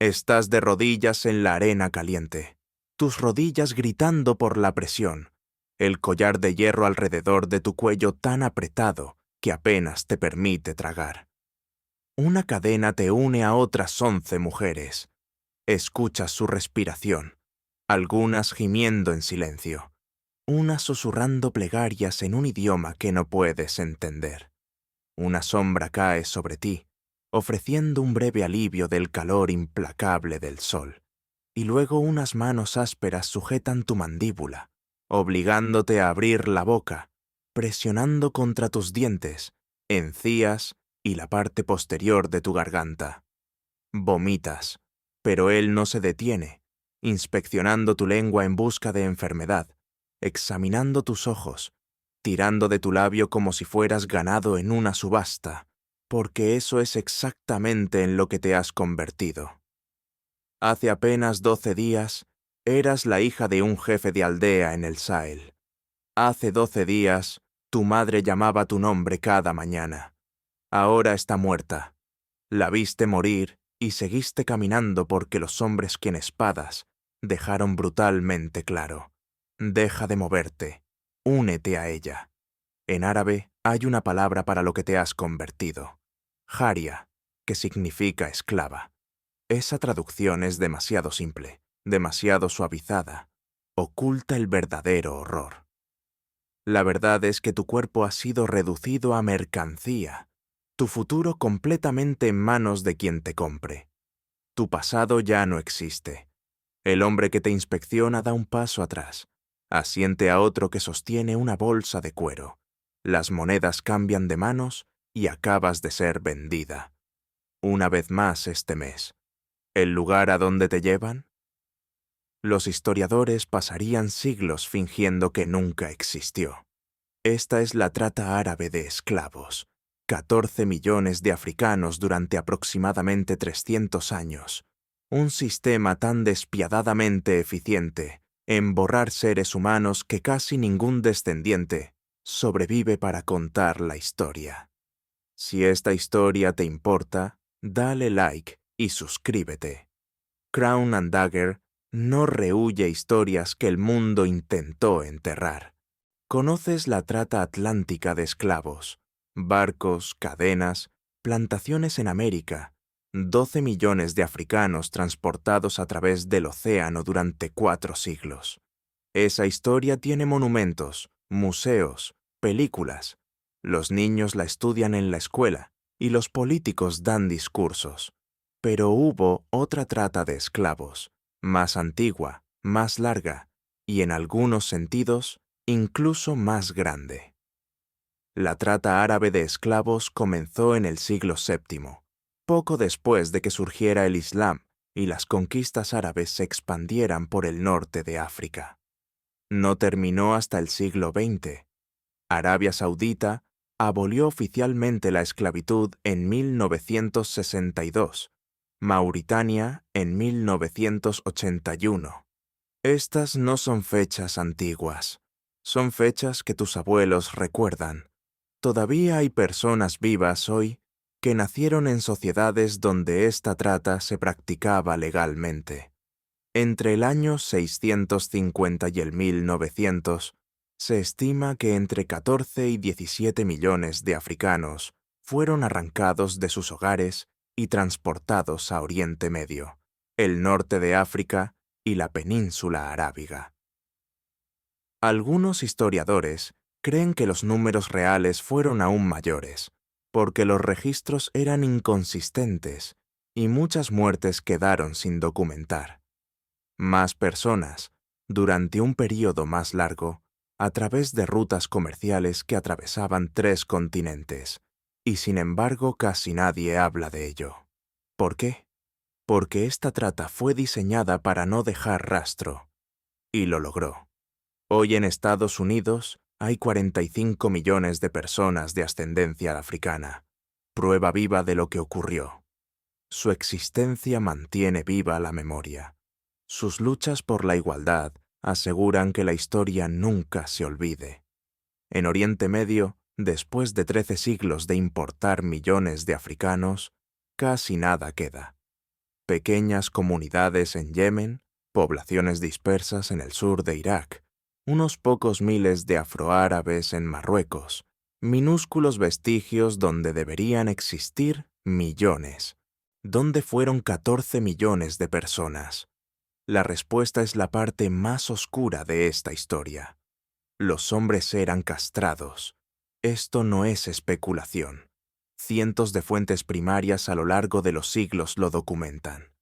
Estás de rodillas en la arena caliente, tus rodillas gritando por la presión, el collar de hierro alrededor de tu cuello tan apretado que apenas te permite tragar. Una cadena te une a otras 11 mujeres. Escuchas su respiración, algunas gimiendo en silencio, unas susurrando plegarias en un idioma que no puedes entender. Una sombra cae sobre ti, ofreciendo un breve alivio del calor implacable del sol, y luego unas manos ásperas sujetan tu mandíbula, obligándote a abrir la boca, presionando contra tus dientes, encías y la parte posterior de tu garganta. Vomitas, pero él no se detiene, inspeccionando tu lengua en busca de enfermedad, examinando tus ojos, tirando de tu labio como si fueras ganado en una subasta, porque eso es exactamente en lo que te has convertido. Hace apenas 12 días, eras la hija de un jefe de aldea en el Sahel. Hace 12 días, tu madre llamaba tu nombre cada mañana. Ahora está muerta. La viste morir y seguiste caminando porque los hombres con espadas dejaron brutalmente claro: deja de moverte, únete a ella. En árabe hay una palabra para lo que te has convertido: jaria, que significa esclava. Esa traducción es demasiado simple, demasiado suavizada, oculta el verdadero horror. La verdad es que tu cuerpo ha sido reducido a mercancía, tu futuro completamente en manos de quien te compre. Tu pasado ya no existe. El hombre que te inspecciona da un paso atrás, asiente a otro que sostiene una bolsa de cuero. Las monedas cambian de manos y acabas de ser vendida. Una vez más este mes. ¿El lugar a donde te llevan? Los historiadores pasarían siglos fingiendo que nunca existió. Esta es la trata árabe de esclavos. 14 millones de africanos durante aproximadamente 300 años. Un sistema tan despiadadamente eficiente en borrar seres humanos que casi ningún descendiente sobrevive para contar la historia. Si esta historia te importa, dale like y suscríbete. Crown and Dagger no rehúye historias que el mundo intentó enterrar. Conoces la trata atlántica de esclavos, barcos, cadenas, plantaciones en América, 12 millones de africanos transportados a través del océano durante 4 siglos. Esa historia tiene monumentos, museos, películas. Los niños la estudian en la escuela y los políticos dan discursos. Pero hubo otra trata de esclavos, más antigua, más larga y en algunos sentidos incluso más grande. La trata árabe de esclavos comenzó en el siglo VII, poco después de que surgiera el Islam y las conquistas árabes se expandieran por el norte de África. No terminó hasta el siglo XX. Arabia Saudita abolió oficialmente la esclavitud en 1962, Mauritania en 1981. Estas no son fechas antiguas. Son fechas que tus abuelos recuerdan. Todavía hay personas vivas hoy que nacieron en sociedades donde esta trata se practicaba legalmente. Entre el año 650 y el 1900, se estima que entre 14 y 17 millones de africanos fueron arrancados de sus hogares y transportados a Oriente Medio, el norte de África y la península arábiga. Algunos historiadores creen que los números reales fueron aún mayores, porque los registros eran inconsistentes y muchas muertes quedaron sin documentar. Más personas, durante un período más largo, a través de rutas comerciales que atravesaban 3 continentes, y sin embargo casi nadie habla de ello. ¿Por qué? Porque esta trata fue diseñada para no dejar rastro, y lo logró. Hoy en Estados Unidos hay 45 millones de personas de ascendencia africana, prueba viva de lo que ocurrió. Su existencia mantiene viva la memoria. Sus luchas por la igualdad aseguran que la historia nunca se olvide. En Oriente Medio, después de 13 siglos de importar millones de africanos, casi nada queda. pequeñas comunidades en Yemen, poblaciones dispersas en el sur de Irak, unos pocos miles de afroárabes en Marruecos, minúsculos vestigios donde deberían existir millones. ¿Dónde fueron 14 millones de personas? La respuesta es la parte más oscura de esta historia. Los hombres eran castrados. Esto no es especulación. Cientos de fuentes primarias a lo largo de los siglos lo documentan.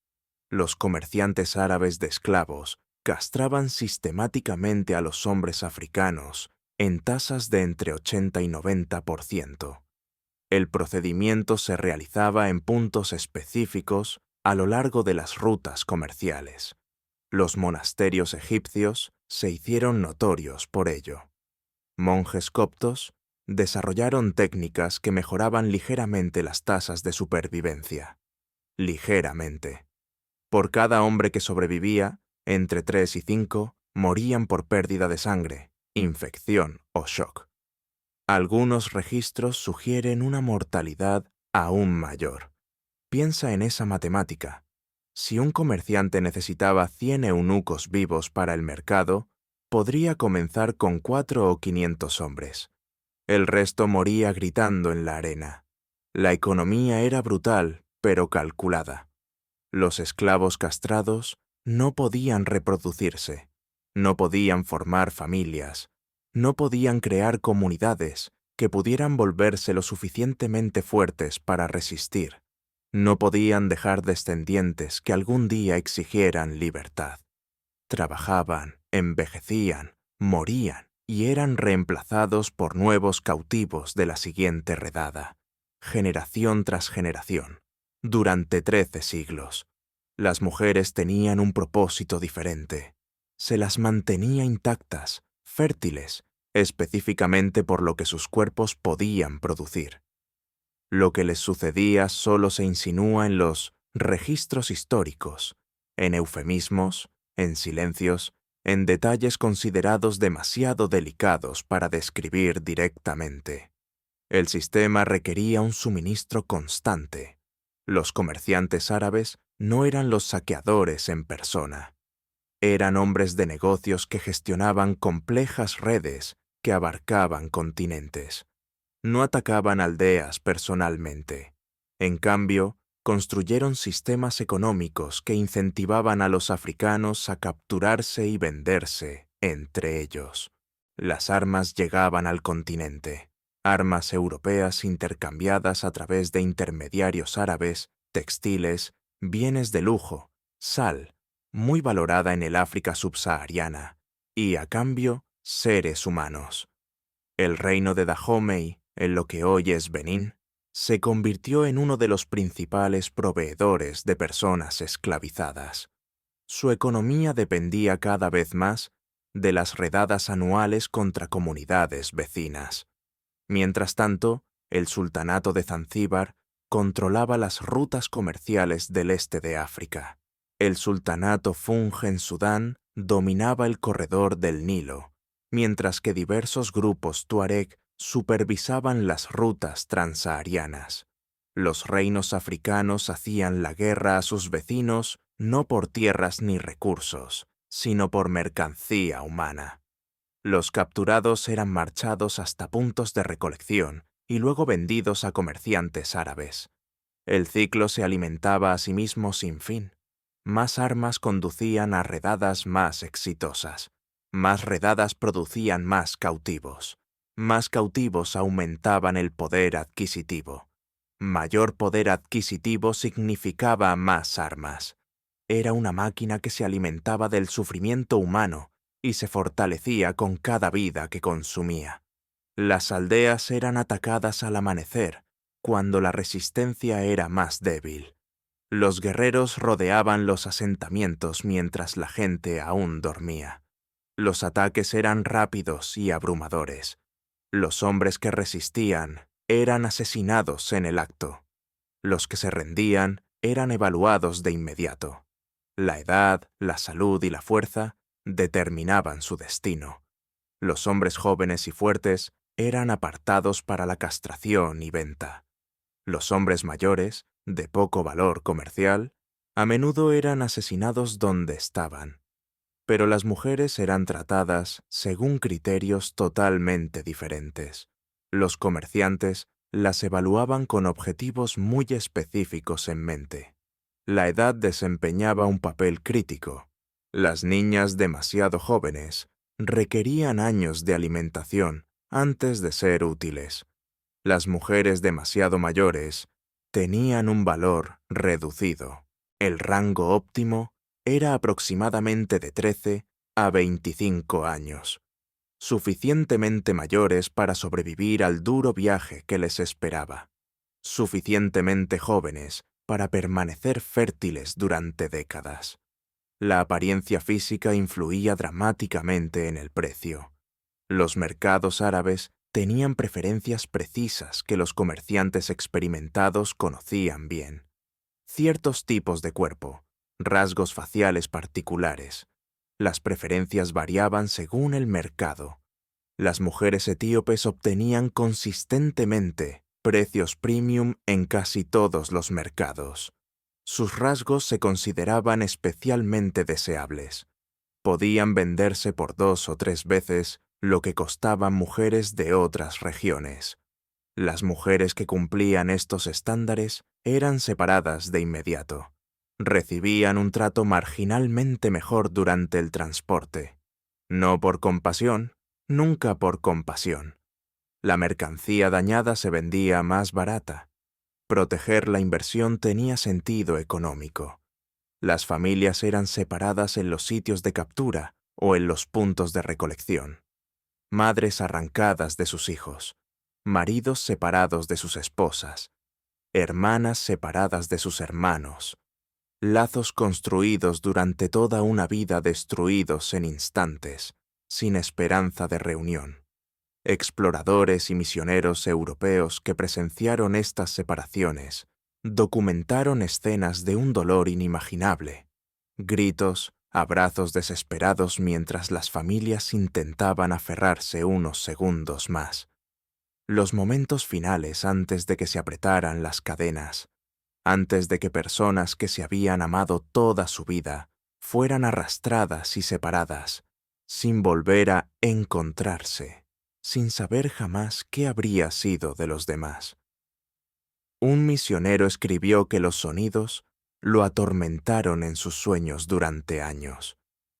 Los comerciantes árabes de esclavos castraban sistemáticamente a los hombres africanos en tasas de entre 80 y 90%. El procedimiento se realizaba en puntos específicos a lo largo de las rutas comerciales. Los monasterios egipcios se hicieron notorios por ello. Monjes coptos desarrollaron técnicas que mejoraban ligeramente las tasas de supervivencia. Ligeramente. Por cada hombre que sobrevivía, entre 3 y 5 morían por pérdida de sangre, infección o shock. Algunos registros sugieren una mortalidad aún mayor. Piensa en esa matemática. Si un comerciante necesitaba 100 eunucos vivos para el mercado, podría comenzar con 4 o 500 hombres. El resto moría gritando en la arena. La economía era brutal, pero calculada. Los esclavos castrados no podían reproducirse, no podían formar familias, no podían crear comunidades que pudieran volverse lo suficientemente fuertes para resistir. No podían dejar descendientes que algún día exigieran libertad. Trabajaban, envejecían, morían y eran reemplazados por nuevos cautivos de la siguiente redada, generación tras generación, durante 13 siglos. Las mujeres tenían un propósito diferente. Se las mantenía intactas, fértiles, específicamente por lo que sus cuerpos podían producir. Lo que les sucedía solo se insinúa en los registros históricos, en eufemismos, en silencios, en detalles considerados demasiado delicados para describir directamente. El sistema requería un suministro constante. Los comerciantes árabes no eran los saqueadores en persona. Eran hombres de negocios que gestionaban complejas redes que abarcaban continentes. No atacaban aldeas personalmente. En cambio, construyeron sistemas económicos que incentivaban a los africanos a capturarse y venderse entre ellos. Las armas llegaban al continente. Armas europeas intercambiadas a través de intermediarios árabes, textiles, bienes de lujo, sal, muy valorada en el África subsahariana, y a cambio, seres humanos. El reino de Dahomey, en lo que hoy es Benín, se convirtió en uno de los principales proveedores de personas esclavizadas. Su economía dependía cada vez más de las redadas anuales contra comunidades vecinas. Mientras tanto, el sultanato de Zanzíbar controlaba las rutas comerciales del este de África. El sultanato Fung en Sudán dominaba el corredor del Nilo, mientras que diversos grupos tuareg supervisaban las rutas transsaharianas. Los reinos africanos hacían la guerra a sus vecinos no por tierras ni recursos, sino por mercancía humana. Los capturados eran marchados hasta puntos de recolección y luego vendidos a comerciantes árabes. El ciclo se alimentaba a sí mismo sin fin. Más armas conducían a redadas más exitosas. Más redadas producían más cautivos. Más cautivos aumentaban el poder adquisitivo. Mayor poder adquisitivo significaba más armas. Era una máquina que se alimentaba del sufrimiento humano y se fortalecía con cada vida que consumía. Las aldeas eran atacadas al amanecer, cuando la resistencia era más débil. Los guerreros rodeaban los asentamientos mientras la gente aún dormía. Los ataques eran rápidos y abrumadores. Los hombres que resistían eran asesinados en el acto. Los que se rendían eran evaluados de inmediato. La edad, la salud y la fuerza determinaban su destino. Los hombres jóvenes y fuertes eran apartados para la castración y venta. Los hombres mayores, de poco valor comercial, A menudo eran asesinados donde estaban, pero las mujeres eran tratadas según criterios totalmente diferentes. Los comerciantes las evaluaban con objetivos muy específicos en mente. La edad desempeñaba un papel crítico. Las niñas demasiado jóvenes requerían años de alimentación antes de ser útiles. Las mujeres demasiado mayores tenían un valor reducido. El rango óptimo era aproximadamente de 13 a 25 años, suficientemente mayores para sobrevivir al duro viaje que les esperaba, suficientemente jóvenes para permanecer fértiles durante décadas. La apariencia física influía dramáticamente en el precio. Los mercados árabes tenían preferencias precisas que los comerciantes experimentados conocían bien. Ciertos tipos de cuerpo, rasgos faciales particulares. Las preferencias variaban según el mercado. Las mujeres etíopes obtenían consistentemente precios premium en casi todos los mercados. Sus rasgos se consideraban especialmente deseables. Podían venderse por 2 o 3 veces lo que costaban mujeres de otras regiones. Las mujeres que cumplían estos estándares eran separadas de inmediato. Recibían un trato marginalmente mejor durante el transporte. No por compasión, nunca por compasión. La mercancía dañada se vendía más barata. Proteger la inversión tenía sentido económico. Las familias eran separadas en los sitios de captura o en los puntos de recolección. Madres arrancadas de sus hijos, maridos separados de sus esposas, hermanas separadas de sus hermanos, lazos construidos durante toda una vida destruidos en instantes, sin esperanza de reunión. Exploradores y misioneros europeos que presenciaron estas separaciones documentaron escenas de un dolor inimaginable, gritos, abrazos desesperados mientras las familias intentaban aferrarse unos segundos más. Los momentos finales antes de que se apretaran las cadenas, antes de que personas que se habían amado toda su vida fueran arrastradas y separadas, sin volver a encontrarse, sin saber jamás qué habría sido de los demás. Un misionero escribió que los sonidos lo atormentaron en sus sueños durante años,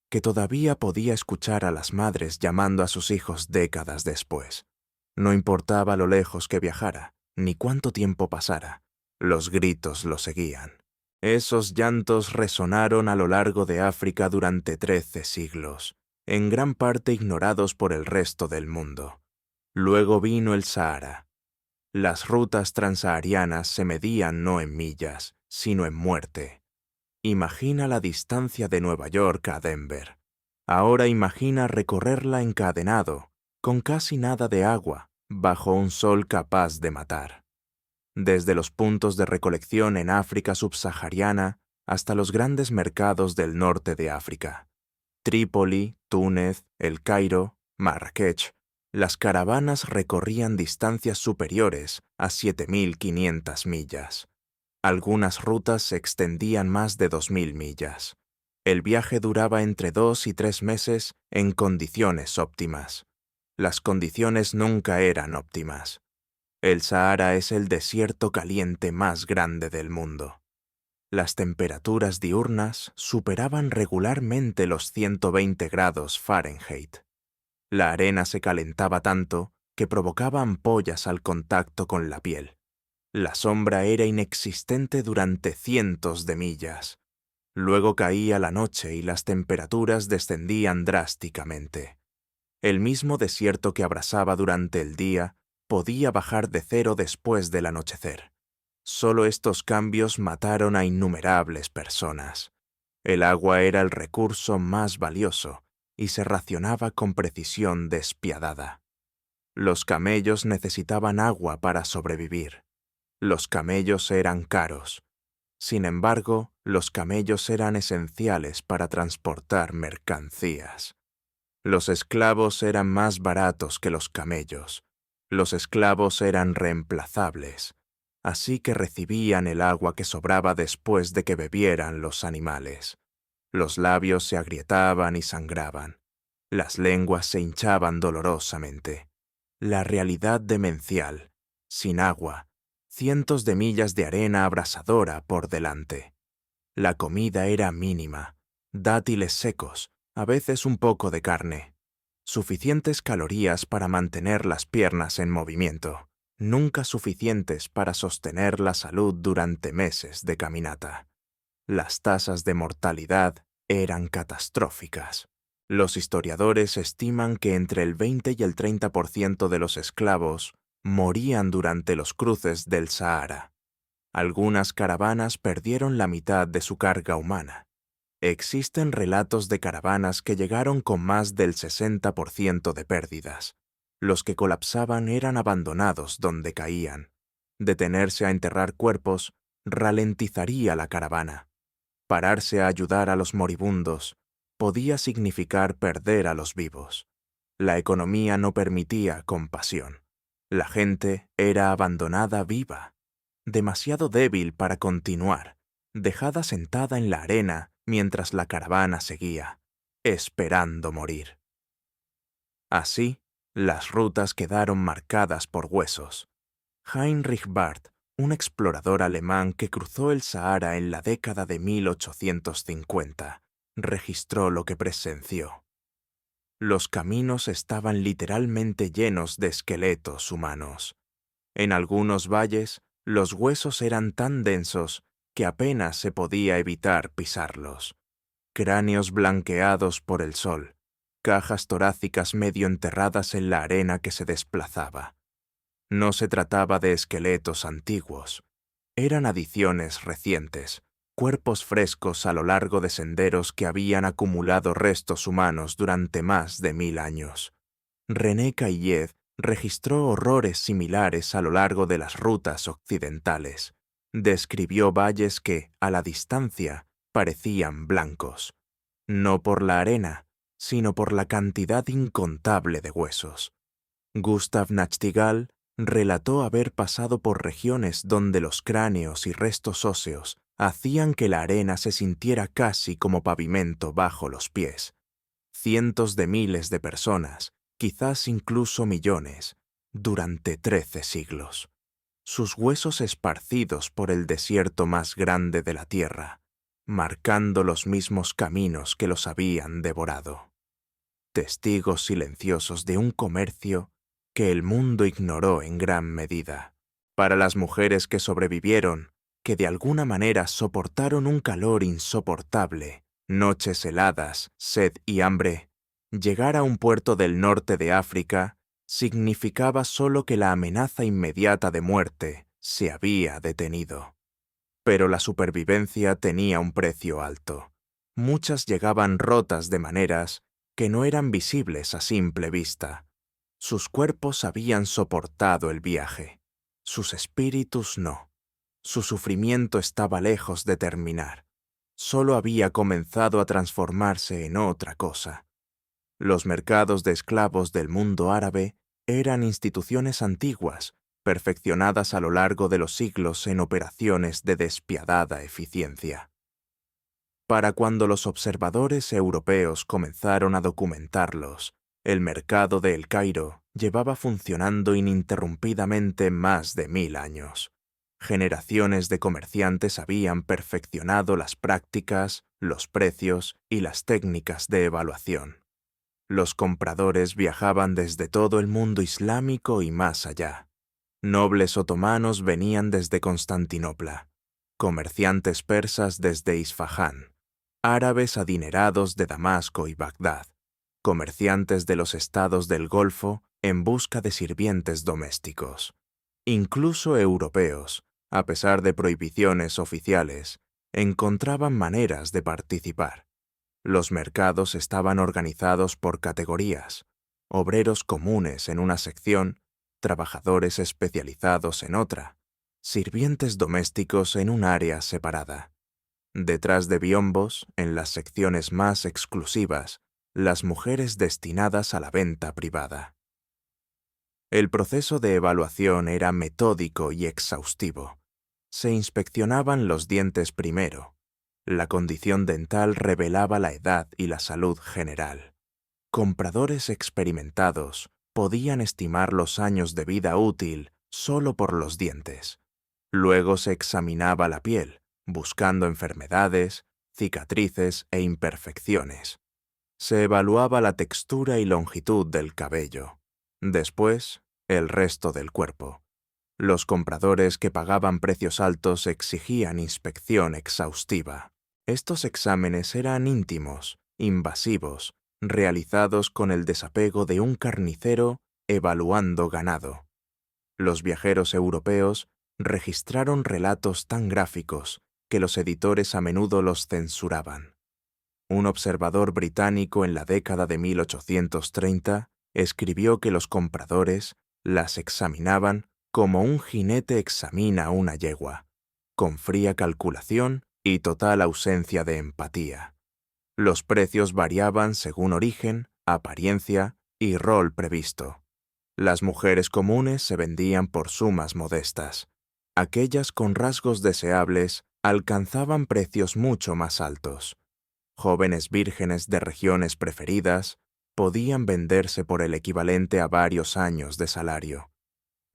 que todavía podía escuchar a las madres llamando a sus hijos décadas después. No importaba lo lejos que viajara, ni cuánto tiempo pasara, los gritos lo seguían. Esos llantos resonaron a lo largo de África durante 13 siglos, en gran parte ignorados por el resto del mundo. Luego vino el Sahara. Las rutas transsaharianas se medían no en millas, sino en muerte. Imagina la distancia de Nueva York a Denver. Ahora imagina recorrerla encadenado, con casi nada de agua, bajo un sol capaz de matar. Desde los puntos de recolección en África subsahariana hasta los grandes mercados del norte de África. Trípoli, Túnez, El Cairo, Marrakech. Las caravanas recorrían distancias superiores a 7.500 millas. Algunas rutas se extendían más de 2.000 millas. El viaje duraba entre 2 y 3 meses en condiciones óptimas. Las condiciones nunca eran óptimas. El Sahara es el desierto caliente más grande del mundo. Las temperaturas diurnas superaban regularmente los 120 grados Fahrenheit. La arena se calentaba tanto que provocaba ampollas al contacto con la piel. La sombra era inexistente durante cientos de millas. Luego caía la noche y las temperaturas descendían drásticamente. El mismo desierto que abrasaba durante el día podía bajar de cero después del anochecer. Solo estos cambios mataron a innumerables personas. El agua era el recurso más valioso y se racionaba con precisión despiadada. Los camellos necesitaban agua para sobrevivir. Los camellos eran caros. Sin embargo, los camellos eran esenciales para transportar mercancías. Los esclavos eran más baratos que los camellos. Los esclavos eran reemplazables. así que recibían el agua que sobraba después de que bebieran los animales. Los labios se agrietaban y sangraban. Las lenguas se hinchaban dolorosamente. La realidad demencial, sin agua, cientos de millas de arena abrasadora por delante. La comida era mínima, dátiles secos, a veces un poco de carne. Suficientes calorías para mantener las piernas en movimiento, nunca suficientes para sostener la salud durante meses de caminata. Las tasas de mortalidad eran catastróficas. Los historiadores estiman que entre el 20 y el 30% de los esclavos morían durante los cruces del Sahara. Algunas caravanas perdieron la mitad de su carga humana. Existen relatos de caravanas que llegaron con más del 60% de pérdidas. Los que colapsaban eran abandonados donde caían. Detenerse a enterrar cuerpos ralentizaría la caravana. Pararse a ayudar a los moribundos podía significar perder a los vivos. La economía no permitía compasión. La gente era abandonada viva, demasiado débil para continuar, dejada sentada en la arena mientras la caravana seguía, esperando morir. Así, las rutas quedaron marcadas por huesos. Heinrich Barth, un explorador alemán que cruzó el Sahara en la década de 1850, registró lo que presenció. Los caminos estaban literalmente llenos de esqueletos humanos. En algunos valles, los huesos eran tan densos que apenas se podía evitar pisarlos. Cráneos blanqueados por el sol, cajas torácicas medio enterradas en la arena que se desplazaba. No se trataba de esqueletos antiguos. Eran adiciones recientes, cuerpos frescos a lo largo de senderos que habían acumulado restos humanos durante más de 1000 años. René Caillet registró horrores similares a lo largo de las rutas occidentales. Describió valles que, a la distancia, parecían blancos. No por la arena, sino por la cantidad incontable de huesos. Gustav Nachtigal relató haber pasado por regiones donde los cráneos y restos óseos hacían que la arena se sintiera casi como pavimento bajo los pies. Cientos de miles de personas, quizás incluso millones, durante 13 siglos. Sus huesos esparcidos por el desierto más grande de la tierra, marcando los mismos caminos que los habían devorado. Testigos silenciosos de un comercio que el mundo ignoró en gran medida. Para las mujeres que sobrevivieron, que de alguna manera soportaron un calor insoportable, noches heladas, sed y hambre, llegar a un puerto del norte de África significaba solo que la amenaza inmediata de muerte se había detenido. Pero la supervivencia tenía un precio alto. Muchas llegaban rotas de maneras que no eran visibles a simple vista. Sus cuerpos habían soportado el viaje, sus espíritus no. Su sufrimiento estaba lejos de terminar. Solo había comenzado a transformarse en otra cosa. Los mercados de esclavos del mundo árabe eran instituciones antiguas, perfeccionadas a lo largo de los siglos en operaciones de despiadada eficiencia. Para cuando los observadores europeos comenzaron a documentarlos, el mercado de El Cairo llevaba funcionando ininterrumpidamente más de 1000 años. Generaciones de comerciantes habían perfeccionado las prácticas, los precios y las técnicas de evaluación. Los compradores viajaban desde todo el mundo islámico y más allá. Nobles otomanos venían desde Constantinopla, comerciantes persas desde Isfahán, árabes adinerados de Damasco y Bagdad, comerciantes de los estados del Golfo en busca de sirvientes domésticos. Incluso europeos, a pesar de prohibiciones oficiales, encontraban maneras de participar. Los mercados estaban organizados por categorías: obreros comunes en una sección, trabajadores especializados en otra, sirvientes domésticos en un área separada. Detrás de biombos, en las secciones más exclusivas, las mujeres destinadas a la venta privada. El proceso de evaluación era metódico y exhaustivo. Se inspeccionaban los dientes primero. La condición dental revelaba la edad y la salud general. Compradores experimentados podían estimar los años de vida útil solo por los dientes. Luego se examinaba la piel, buscando enfermedades, cicatrices e imperfecciones. Se evaluaba la textura y longitud del cabello. Después, el resto del cuerpo. Los compradores que pagaban precios altos exigían inspección exhaustiva. Estos exámenes eran íntimos, invasivos, realizados con el desapego de un carnicero evaluando ganado. Los viajeros europeos registraron relatos tan gráficos que los editores a menudo los censuraban. Un observador británico en la década de 1830 escribió que los compradores las examinaban como un jinete examina una yegua, con fría calculación y total ausencia de empatía. Los precios variaban según origen, apariencia y rol previsto. Las mujeres comunes se vendían por sumas modestas. Aquellas con rasgos deseables alcanzaban precios mucho más altos. Jóvenes vírgenes de regiones preferidas podían venderse por el equivalente a varios años de salario.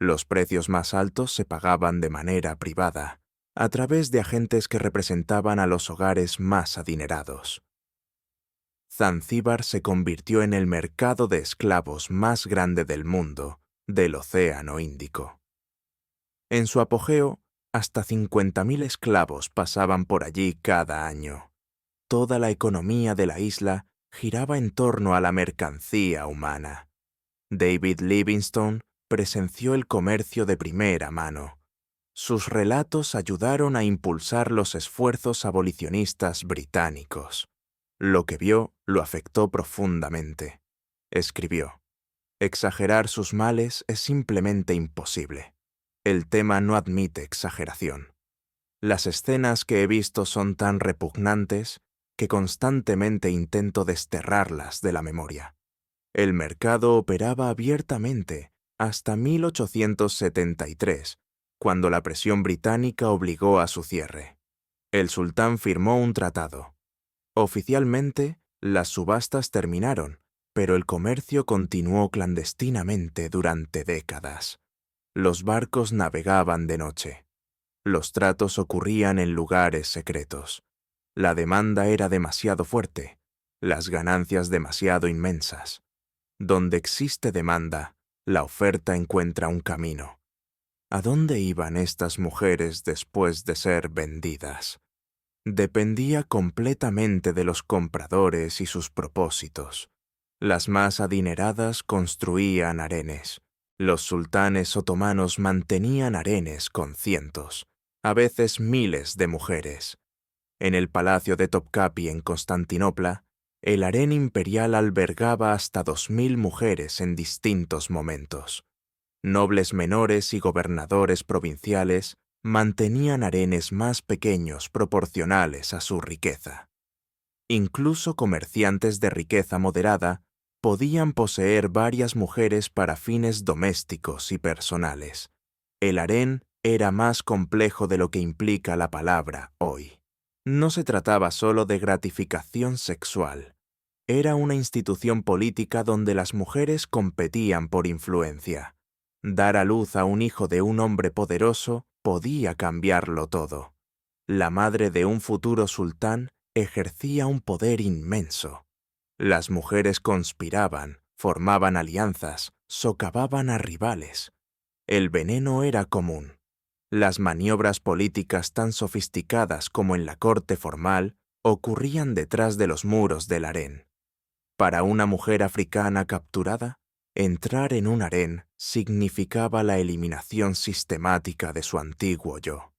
Los precios más altos se pagaban de manera privada, a través de agentes que representaban a los hogares más adinerados. Zanzíbar se convirtió en el mercado de esclavos más grande del mundo, del Océano Índico. En su apogeo, hasta 50.000 esclavos pasaban por allí cada año. Toda la economía de la isla giraba en torno a la mercancía humana. David Livingstone presenció el comercio de primera mano. Sus relatos ayudaron a impulsar los esfuerzos abolicionistas británicos. Lo que vio lo afectó profundamente. Escribió: «Exagerar sus males es simplemente imposible. El tema no admite exageración. Las escenas que he visto son tan repugnantes que constantemente intento desterrarlas de la memoria». El mercado operaba abiertamente hasta 1873, cuando la presión británica obligó a su cierre. El sultán firmó un tratado. Oficialmente, las subastas terminaron, pero el comercio continuó clandestinamente durante décadas. Los barcos navegaban de noche. Los tratos ocurrían en lugares secretos. La demanda era demasiado fuerte, las ganancias demasiado inmensas. Donde existe demanda, la oferta encuentra un camino. ¿A dónde iban estas mujeres después de ser vendidas? Dependía completamente de los compradores y sus propósitos. Las más adineradas construían harenes. Los sultanes otomanos mantenían harenes con cientos, a veces miles de mujeres. En el palacio de Topkapi en Constantinopla, el harén imperial albergaba hasta 2.000 mujeres en distintos momentos. Nobles menores y gobernadores provinciales mantenían harenes más pequeños proporcionales a su riqueza. Incluso comerciantes de riqueza moderada podían poseer varias mujeres para fines domésticos y personales. El harén era más complejo de lo que implica la palabra hoy. No se trataba solo de gratificación sexual. Era una institución política donde las mujeres competían por influencia. Dar a luz a un hijo de un hombre poderoso podía cambiarlo todo. La madre de un futuro sultán ejercía un poder inmenso. Las mujeres conspiraban, formaban alianzas, socavaban a rivales. El veneno era común. Las maniobras políticas tan sofisticadas como en la corte formal ocurrían detrás de los muros del harén. Para una mujer africana capturada, entrar en un harén significaba la eliminación sistemática de su antiguo yo.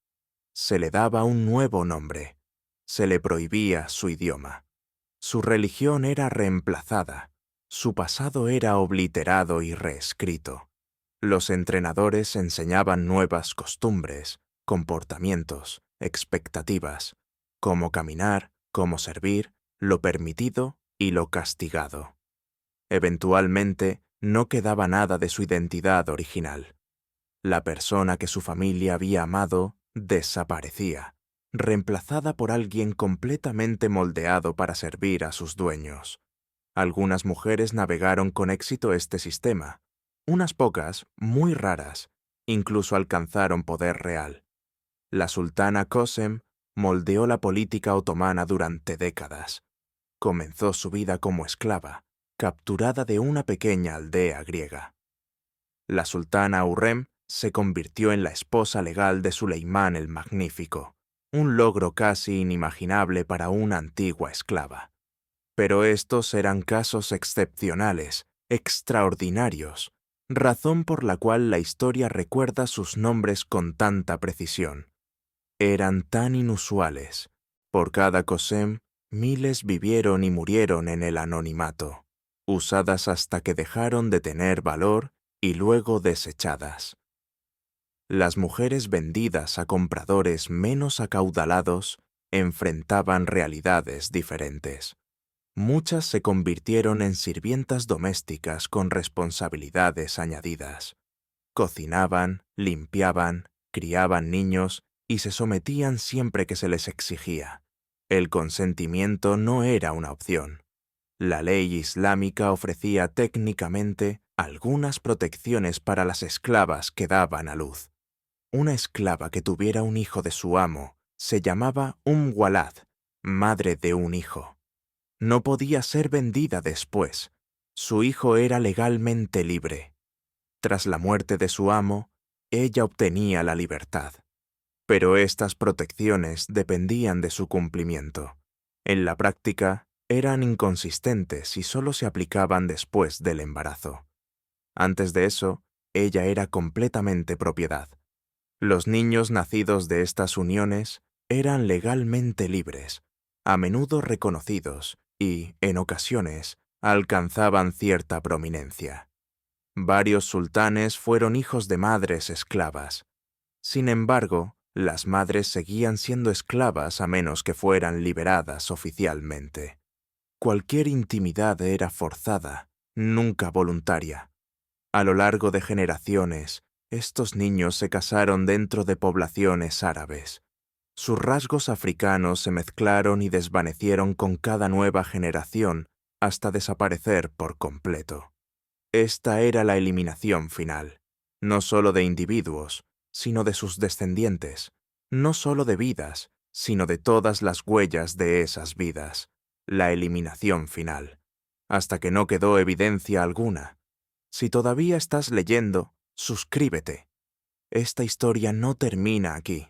Se le daba un nuevo nombre. Se le prohibía su idioma. Su religión era reemplazada. Su pasado era obliterado y reescrito. Los entrenadores enseñaban nuevas costumbres, comportamientos, expectativas, cómo caminar, cómo servir, lo permitido y lo castigado. Eventualmente, no quedaba nada de su identidad original. La persona que su familia había amado desaparecía, reemplazada por alguien completamente moldeado para servir a sus dueños. Algunas mujeres navegaron con éxito este sistema. Unas pocas, muy raras, incluso alcanzaron poder real. La sultana Kösem moldeó la política otomana durante décadas. Comenzó su vida como esclava, capturada de una pequeña aldea griega. La sultana Hürrem se convirtió en la esposa legal de Suleimán el Magnífico, un logro casi inimaginable para una antigua esclava. Pero estos eran casos excepcionales, extraordinarios, razón por la cual la historia recuerda sus nombres con tanta precisión. Eran tan inusuales. Por cada Kösem, miles vivieron y murieron en el anonimato, usadas hasta que dejaron de tener valor y luego desechadas. Las mujeres vendidas a compradores menos acaudalados enfrentaban realidades diferentes. Muchas se convirtieron en sirvientas domésticas con responsabilidades añadidas. Cocinaban, limpiaban, criaban niños y se sometían siempre que se les exigía. El consentimiento no era una opción. La ley islámica ofrecía técnicamente algunas protecciones para las esclavas que daban a luz. Una esclava que tuviera un hijo de su amo se llamaba Walad, madre de un hijo. No podía ser vendida después. Su hijo era legalmente libre. Tras la muerte de su amo, ella obtenía la libertad. Pero estas protecciones dependían de su cumplimiento. En la práctica, eran inconsistentes y solo se aplicaban después del embarazo. Antes de eso, ella era completamente propiedad. Los niños nacidos de estas uniones eran legalmente libres, a menudo reconocidos y, en ocasiones, alcanzaban cierta prominencia. Varios sultanes fueron hijos de madres esclavas. Sin embargo, las madres seguían siendo esclavas a menos que fueran liberadas oficialmente. Cualquier intimidad era forzada, nunca voluntaria. A lo largo de generaciones, estos niños se casaron dentro de poblaciones árabes. Sus rasgos africanos se mezclaron y desvanecieron con cada nueva generación hasta desaparecer por completo. Esta era la eliminación final, no solo de individuos, sino de sus descendientes, no solo de vidas, sino de todas las huellas de esas vidas, la eliminación final, hasta que no quedó evidencia alguna. Si todavía estás leyendo, suscríbete. Esta historia no termina aquí.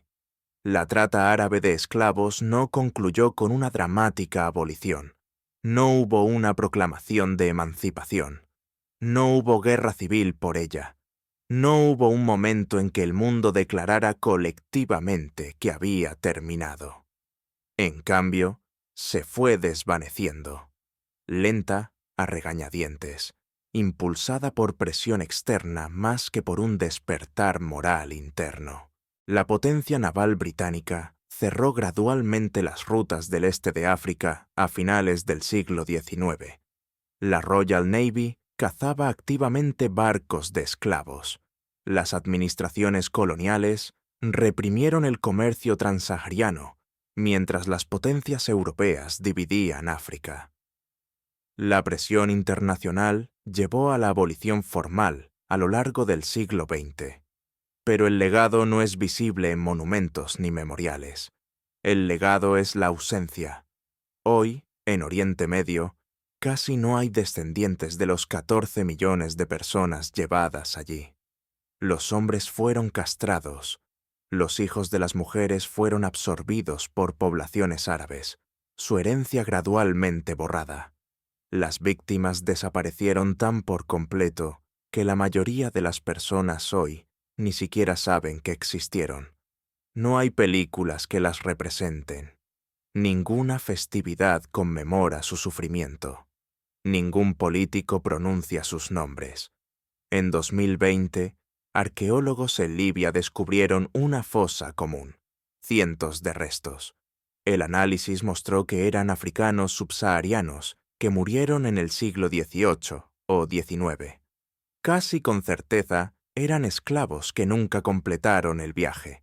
La trata árabe de esclavos no concluyó con una dramática abolición. No hubo una proclamación de emancipación. No hubo guerra civil por ella. No hubo un momento en que el mundo declarara colectivamente que había terminado. En cambio, se fue desvaneciendo, lenta a regañadientes, impulsada por presión externa más que por un despertar moral interno. La potencia naval británica cerró gradualmente las rutas del este de África a finales del siglo XIX. La Royal Navy cazaba activamente barcos de esclavos. Las administraciones coloniales reprimieron el comercio transsahariano, mientras las potencias europeas dividían África. La presión internacional llevó a la abolición formal a lo largo del siglo XX. Pero el legado no es visible en monumentos ni memoriales. El legado es la ausencia. Hoy, en Oriente Medio, casi no hay descendientes de los 14 millones de personas llevadas allí. Los hombres fueron castrados. Los hijos de las mujeres fueron absorbidos por poblaciones árabes, su herencia gradualmente borrada. Las víctimas desaparecieron tan por completo que la mayoría de las personas hoy ni siquiera saben que existieron. No hay películas que las representen. Ninguna festividad conmemora su sufrimiento. Ningún político pronuncia sus nombres. En 2020, arqueólogos en Libia descubrieron una fosa común, cientos de restos. El análisis mostró que eran africanos subsaharianos que murieron en el siglo XVIII o XIX. Casi con certeza, eran esclavos que nunca completaron el viaje.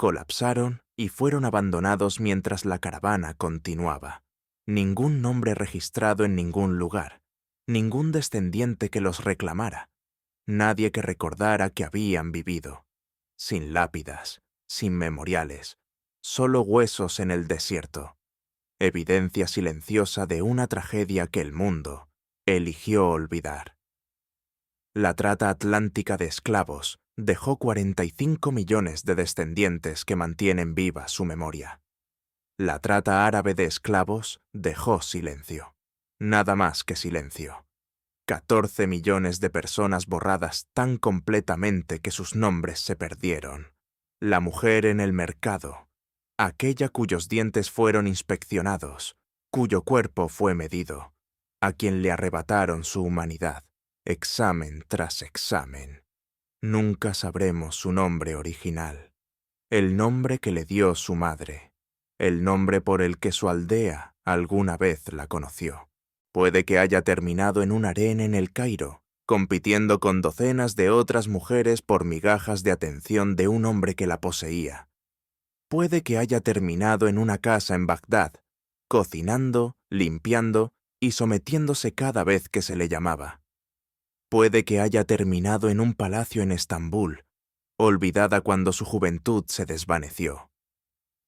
colapsaron y fueron abandonados mientras la caravana continuaba. Ningún nombre registrado en ningún lugar, ningún descendiente que los reclamara, nadie que recordara que habían vivido. Sin lápidas, sin memoriales, solo huesos en el desierto. Evidencia silenciosa de una tragedia que el mundo eligió olvidar. La trata atlántica de esclavos dejó 45 millones de descendientes que mantienen viva su memoria. La trata árabe de esclavos dejó silencio. Nada más que silencio. 14 millones de personas borradas tan completamente que sus nombres se perdieron. La mujer en el mercado, aquella cuyos dientes fueron inspeccionados, cuyo cuerpo fue medido, a quien le arrebataron su humanidad, examen tras examen. Nunca sabremos su nombre original, el nombre que le dio su madre, el nombre por el que su aldea alguna vez la conoció. Puede que haya terminado en un harén en el Cairo, compitiendo con docenas de otras mujeres por migajas de atención de un hombre que la poseía. Puede que haya terminado en una casa en Bagdad, cocinando, limpiando y sometiéndose cada vez que se le llamaba. Puede que haya terminado en un palacio en Estambul, olvidada cuando su juventud se desvaneció.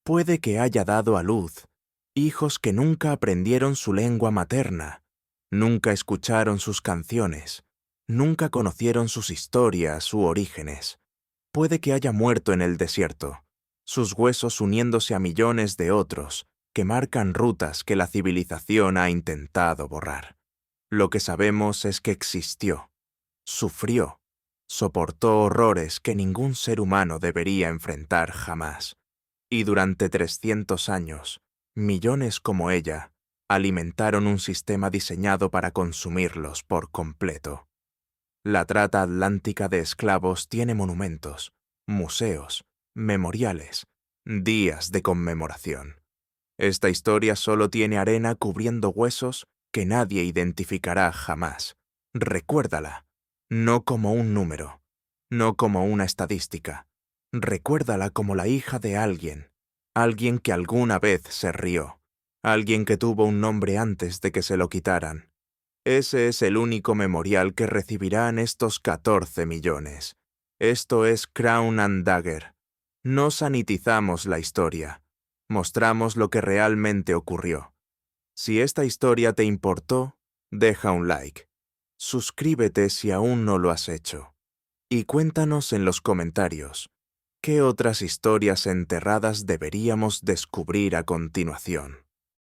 Puede que haya dado a luz hijos que nunca aprendieron su lengua materna, nunca escucharon sus canciones, nunca conocieron sus historias u orígenes. Puede que haya muerto en el desierto, sus huesos uniéndose a millones de otros que marcan rutas que la civilización ha intentado borrar. Lo que sabemos es que existió, sufrió, soportó horrores que ningún ser humano debería enfrentar jamás. Y durante 300 años, millones como ella alimentaron un sistema diseñado para consumirlos por completo. La trata atlántica de esclavos tiene monumentos, museos, memoriales, días de conmemoración. Esta historia solo tiene arena cubriendo huesos que nadie identificará jamás. Recuérdala, no como un número, no como una estadística. Recuérdala como la hija de alguien que alguna vez se rió, alguien que tuvo un nombre antes de que se lo quitaran. Ese es el único memorial que recibirán estos 14 millones. Esto es Crown and Dagger. No sanitizamos la historia, mostramos lo que realmente ocurrió. Si esta historia te importó, deja un like. Suscríbete si aún no lo has hecho. Y cuéntanos en los comentarios, ¿qué otras historias enterradas deberíamos descubrir a continuación?